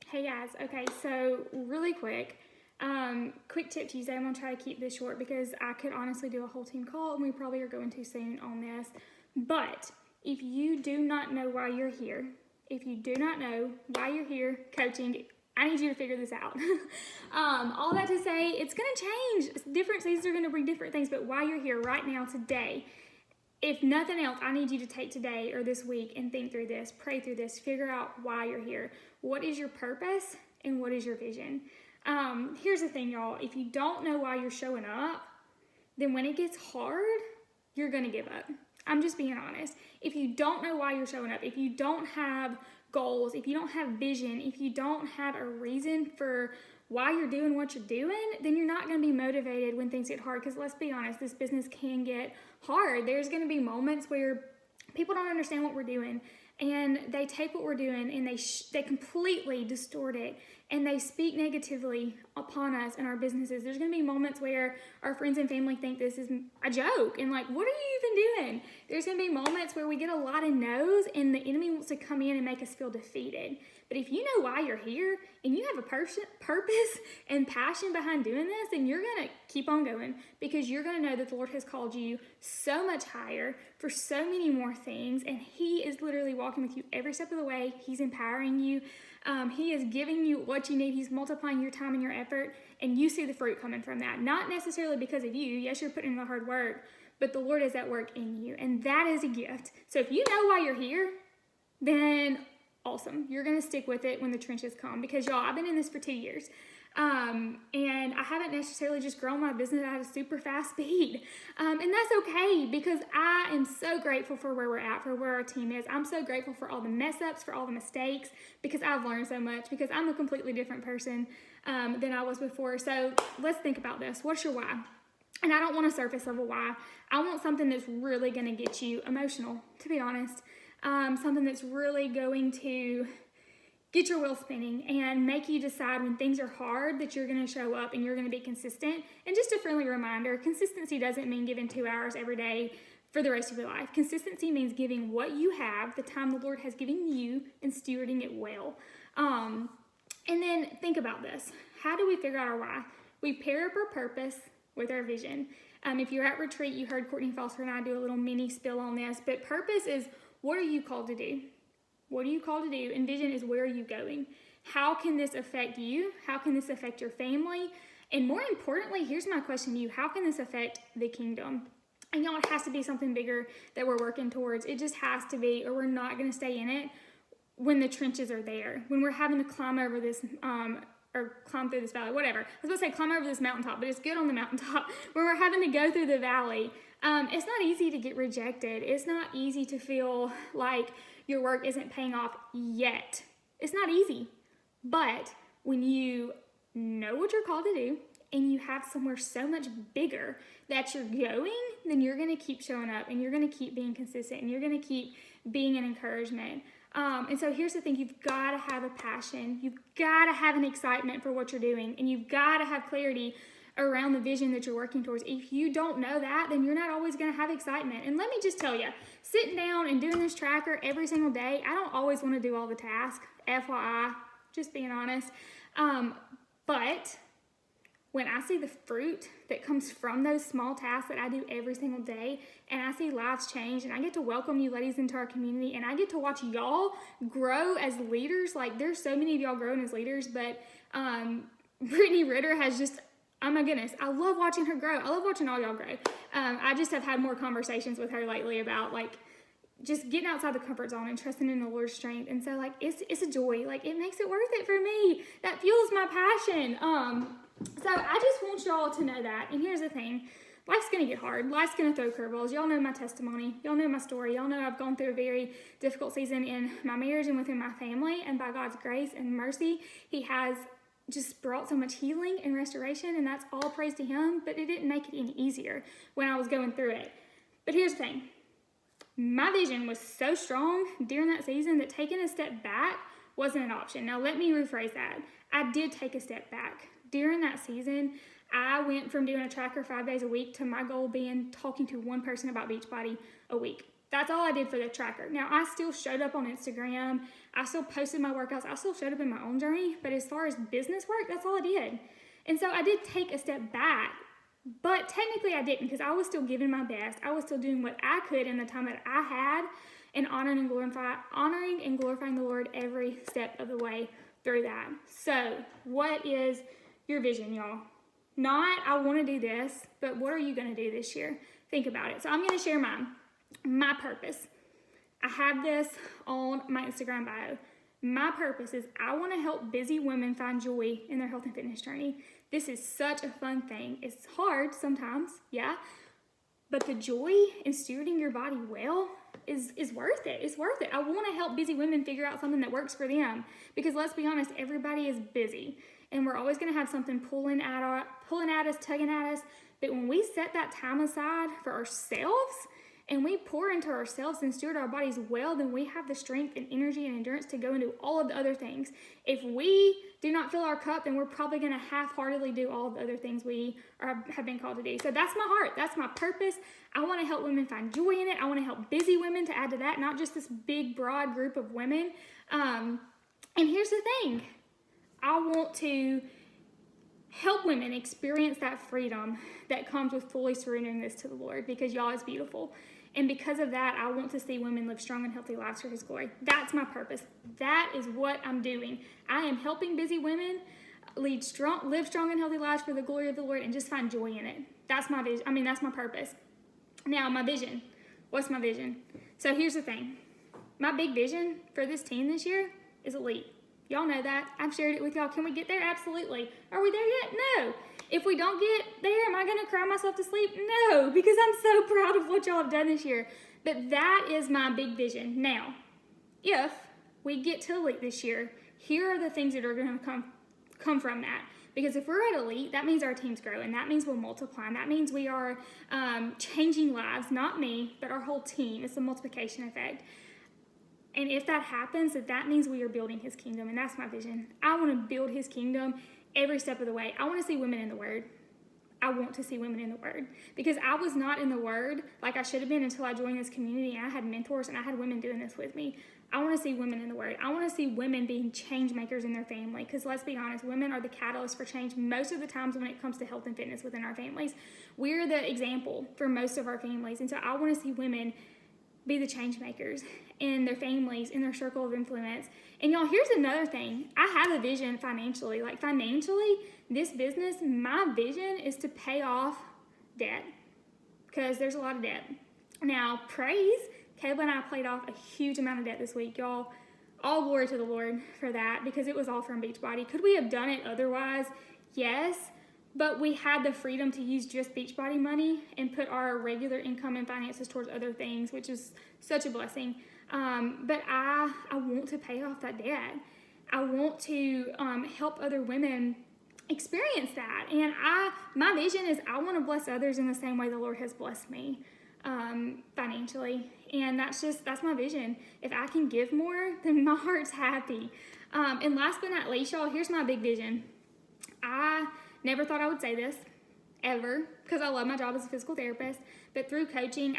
Hey guys, okay, so really quick tip Tuesday. I'm gonna try to keep this short because I could honestly do a whole team call and we probably are going too soon on this. But if you do not know why you're here, coaching, I need you to figure this out. All that to say, it's gonna change. Different seasons are gonna bring different things, but why you're here right now, today, if nothing else, I need you to take today or this week and think through this, pray through this, figure out why you're here. What is your purpose and what is your vision? Here's the thing, y'all. If you don't know why you're showing up, then when it gets hard, you're going to give up. I'm just being honest. If you don't know why you're showing up, if you don't have goals, if you don't have vision, if you don't have a reason for why you're doing what you're doing, then you're not going to be motivated when things get hard. Because let's be honest, this business can get hard. There's going to be moments where people don't understand what we're doing, and they take what we're doing and they completely distort it, and they speak negatively upon us and our businesses. There's going to be moments where our friends and family think this is a joke and like, what are you even doing? There's going to be moments where we get a lot of no's and the enemy wants to come in and make us feel defeated. But if you know why you're here and you have a purpose and passion behind doing this, then you're going to keep on going, because you're going to know that the Lord has called you so much higher for so many more things, and He is literally walking with you every step of the way. He's empowering you. He is giving you what you need. He's multiplying your time and your effort, and you see the fruit coming from that. Not necessarily because of you. Yes, you're putting in the hard work, but the Lord is at work in you, and that is a gift. So if you know why you're here, then awesome. You're going to stick with it when the trenches come, because y'all, I've been in this for 2 years. And I haven't necessarily just grown my business at a super fast speed. And that's okay, because I am so grateful for where we're at, for where our team is. I'm so grateful for all the mess ups, for all the mistakes, because I've learned so much, because I'm a completely different person than I was before. So let's think about this. What's your why? And I don't want a surface level why. I want something that's really going to get you emotional, to be honest. Something that's really going to get your wheels spinning and make you decide when things are hard that you're going to show up and you're going to be consistent. And just a friendly reminder, consistency doesn't mean giving 2 hours every day for the rest of your life. Consistency means giving what you have, the time the Lord has given you, and stewarding it well. And then think about this. How do we figure out our why? We pair up our purpose with our vision. If you're at retreat, you heard Courtney Foster and I do a little mini spill on this, but purpose is, what are you called to do? What are you called to do? And vision is, where are you going? How can this affect you? How can this affect your family? And more importantly, here's my question to you. How can this affect the kingdom? And y'all, it has to be something bigger that we're working towards. It just has to be, or we're not going to stay in it when the trenches are there. When we're having to climb over this, or climb through this valley, whatever. I was going to say climb over this mountaintop, but it's good on the mountaintop. When we're having to go through the valley, it's not easy to get rejected. It's not easy to feel like your work isn't paying off yet. It's not easy. But when you know what you're called to do and you have somewhere so much bigger that you're going, then you're going to keep showing up, and you're going to keep being consistent, and you're going to keep being an encouragement. And so here's the thing. You've got to have a passion. You've got to have an excitement for what you're doing, and you've got to have clarity around the vision that you're working towards. If you don't know that, then you're not always going to have excitement. And let me just tell you, sitting down and doing this tracker every single day, I don't always want to do all the tasks, FYI, just being honest. But when I see the fruit that comes from those small tasks that I do every single day, and I see lives change, and I get to welcome you ladies into our community, and I get to watch y'all grow as leaders. Like, there's so many of y'all growing as leaders, but Brittany Ritter has just, oh my goodness, I love watching her grow. I love watching all y'all grow. I just have had more conversations with her lately about, like, just getting outside the comfort zone and trusting in the Lord's strength. And so, like, it's a joy. Like, it makes it worth it for me. That fuels my passion. So I just want y'all to know that. And here's the thing. Life's going to get hard. Life's going to throw curveballs. Y'all know my testimony. Y'all know my story. Y'all know I've gone through a very difficult season in my marriage and within my family. And by God's grace and mercy, He has just brought so much healing and restoration. And that's all praise to Him. But it didn't make it any easier when I was going through it. But here's the thing. My vision was so strong during that season that taking a step back wasn't an option. Now, let me rephrase that. I did take a step back. During that season, I went from doing a tracker 5 days a week to my goal being talking to one person about Beachbody a week. That's all I did for the tracker. Now, I still showed up on Instagram. I still posted my workouts. I still showed up in my own journey. But as far as business work, that's all I did. And so I did take a step back. But technically I didn't, because I was still giving my best. I was still doing what I could in the time that I had, and honoring and glorifying the Lord every step of the way through that. So what is your vision, y'all? Not, I want to do this, but what are you going to do this year? Think about it. So I'm going to share mine. My purpose. I have this on my Instagram bio. My purpose is I want to help busy women find joy in their health and fitness journey. This is such a fun thing. It's hard sometimes, yeah, but the joy in stewarding your body well is worth it. It's worth it. I want to help busy women figure out something that works for them, because let's be honest, everybody is busy, and we're always going to have something pulling at us, tugging at us. But when we set that time aside for ourselves, and we pour into ourselves and steward our bodies well, then we have the strength and energy and endurance to go and do all of the other things. If we do not fill our cup, then we're probably going to half-heartedly do all of the other things we have been called to do. So that's my heart. That's my purpose. I want to help women find joy in it. I want to help busy women, to add to that, not just this big, broad group of women. And here's the thing. I want to help women experience that freedom that comes with fully surrendering this to the Lord, because y'all is beautiful. And because of that, I want to see women live strong and healthy lives for His glory. That's my purpose. That is what I'm doing. I am helping busy women live strong and healthy lives for the glory of the Lord, and just find joy in it. That's my vision. That's my purpose. Now, my vision. What's my vision? So here's the thing. My big vision for this team this year is elite. Y'all know that. I've shared it with y'all. Can we get there? Absolutely. Are we there yet? No. If we don't get there, am I going to cry myself to sleep? No, because I'm so proud of what y'all have done this year. But that is my big vision. Now, if we get to elite this year, here are the things that are going to come from that. Because if we're at elite, that means our team's growing. That means we'll multiply. And that means we are changing lives. Not me, but our whole team. It's a multiplication effect. And if that happens, that means we are building His kingdom. And that's my vision. I want to build His kingdom every step of the way. I want to see women in the Word. I want to see women in the Word. Because I was not in the Word like I should have been until I joined this community, and I had mentors and I had women doing this with me. I want to see women in the Word. I want to see women being change makers in their family. Because let's be honest, women are the catalyst for change most of the times when it comes to health and fitness within our families. We're the example for most of our families. And so I want to see women be the change makers in their families, in their circle of influence. And y'all, here's another thing. I have a vision financially. Like financially, this business, my vision is to pay off debt, because there's a lot of debt. Now, praise, Caleb and I paid off a huge amount of debt this week, y'all. All glory to the Lord for that, because it was all from Beachbody. Could we have done it otherwise? Yes. But we had the freedom to use just Beachbody money and put our regular income and finances towards other things, which is such a blessing. But I want to pay off that debt. I want to help other women experience that. And my vision is I want to bless others in the same way the Lord has blessed me financially. And that's my vision. If I can give more, then my heart's happy. And last but not least, y'all, here's my big vision. I never thought I would say this, ever, because I love my job as a physical therapist, but through coaching,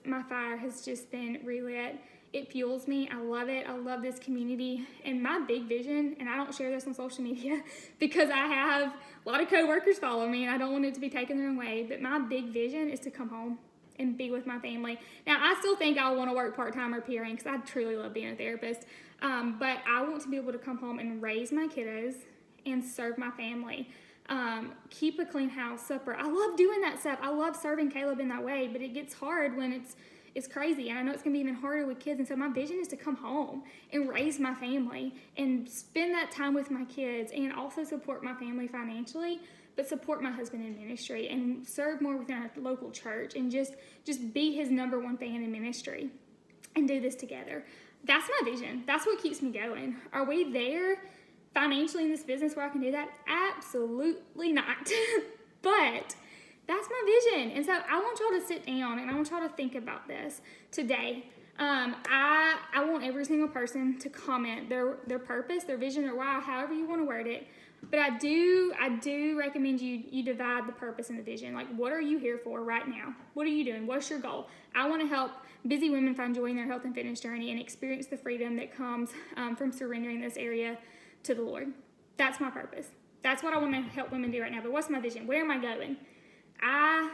my fire has just been relit. It fuels me. I love it. I love this community. And my big vision, and I don't share this on social media because I have a lot of coworkers follow me, and I don't want it to be taken the wrong way, but my big vision is to come home and be with my family. Now, I still think I want to work part-time or PRN because I truly love being a therapist, but I want to be able to come home and raise my kiddos and serve my family. Keep a clean house, supper. I love doing that stuff. I love serving Caleb in that way, but it gets hard when it's crazy, and I know it's going to be even harder with kids, and so my vision is to come home and raise my family and spend that time with my kids, and also support my family financially, but support my husband in ministry and serve more within our local church, and just be his number one fan in ministry and do this together. That's my vision. That's what keeps me going. Are we there financially in this business where I can do that? Absolutely not. But that's my vision. And so I want y'all to sit down and I want y'all to think about this today. I want every single person to comment their purpose, their vision, or why, however you want to word it. But I do recommend you divide the purpose and the vision. Like, what are you here for right now? What are you doing? What's your goal? I want to help busy women find joy in their health and fitness journey and experience the freedom that comes from surrendering this area to the Lord. That's my purpose. That's what I want to help women do right now. But what's my vision? Where am I going? I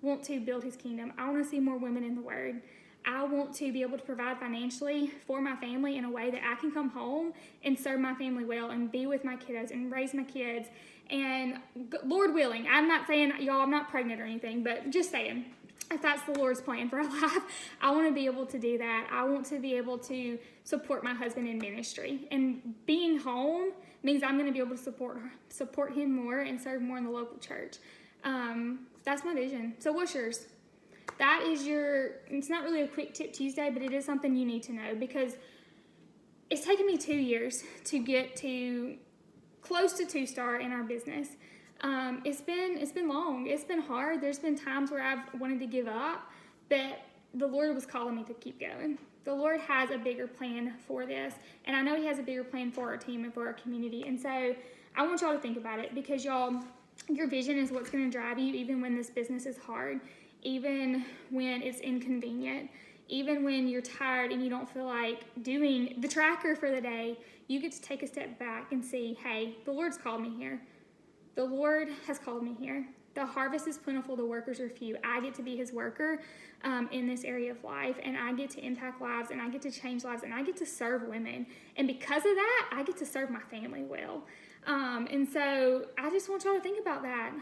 want to build his kingdom. I want to see more women in the Word. I want to be able to provide financially for my family in a way that I can come home and serve my family well and be with my kiddos and raise my kids. And Lord willing, I'm not saying, y'all, I'm not pregnant or anything, but just saying, if that's the Lord's plan for our life, I want to be able to do that. I want to be able to support my husband in ministry. And being home means I'm going to be able to support him more and serve more in the local church. That's my vision. So what's yours? That is it's not really a quick tip Tuesday, but it is something you need to know, because it's taken me 2 years to get to close to 2-star in our business. It's been long. It's been hard. There's been times where I've wanted to give up, but the Lord was calling me to keep going. The Lord has a bigger plan for this, and I know he has a bigger plan for our team and for our community. And so I want y'all to think about it, because y'all, your vision is what's going to drive you even when this business is hard, even when it's inconvenient, even when you're tired and you don't feel like doing the tracker for the day. You get to take a step back and see, hey, the Lord's called me here. The Lord has called me here. The harvest is plentiful, the workers are few. I get to be his worker in this area of life, and I get to impact lives, and I get to change lives, and I get to serve women. And because of that, I get to serve my family well. And so I just want y'all to think about that.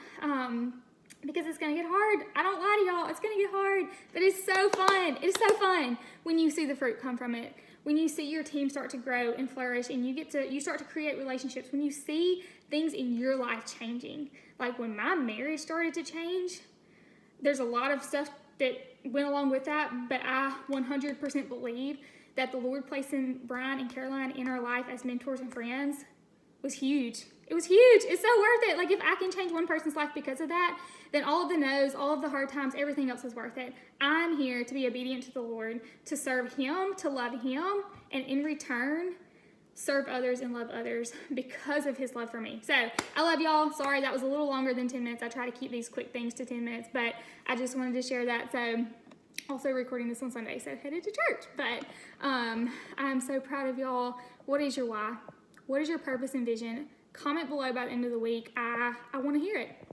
Because it's going to get hard. I don't lie to y'all. It's going to get hard. But it's so fun. It's so fun when you see the fruit come from it. When you see your team start to grow and flourish, and you start to create relationships. When you see things in your life changing. Like when my marriage started to change, there's a lot of stuff that went along with that. But I 100% believe that the Lord placing Brian and Caroline in our life as mentors and friends was huge. It was huge. It's so worth it. Like, if I can change one person's life because of that, then all of the no's, all of the hard times, everything else is worth it. I'm here to be obedient to the Lord, to serve him, to love him, and in return, serve others and love others because of his love for me. So I love y'all. Sorry, that was a little longer than 10 minutes. I try to keep these quick things to 10 minutes, but I just wanted to share that. So also recording this on Sunday, so headed to church. But I'm so proud of y'all. What is your why? What is your purpose and vision? Comment below by the end of the week. I want to hear it.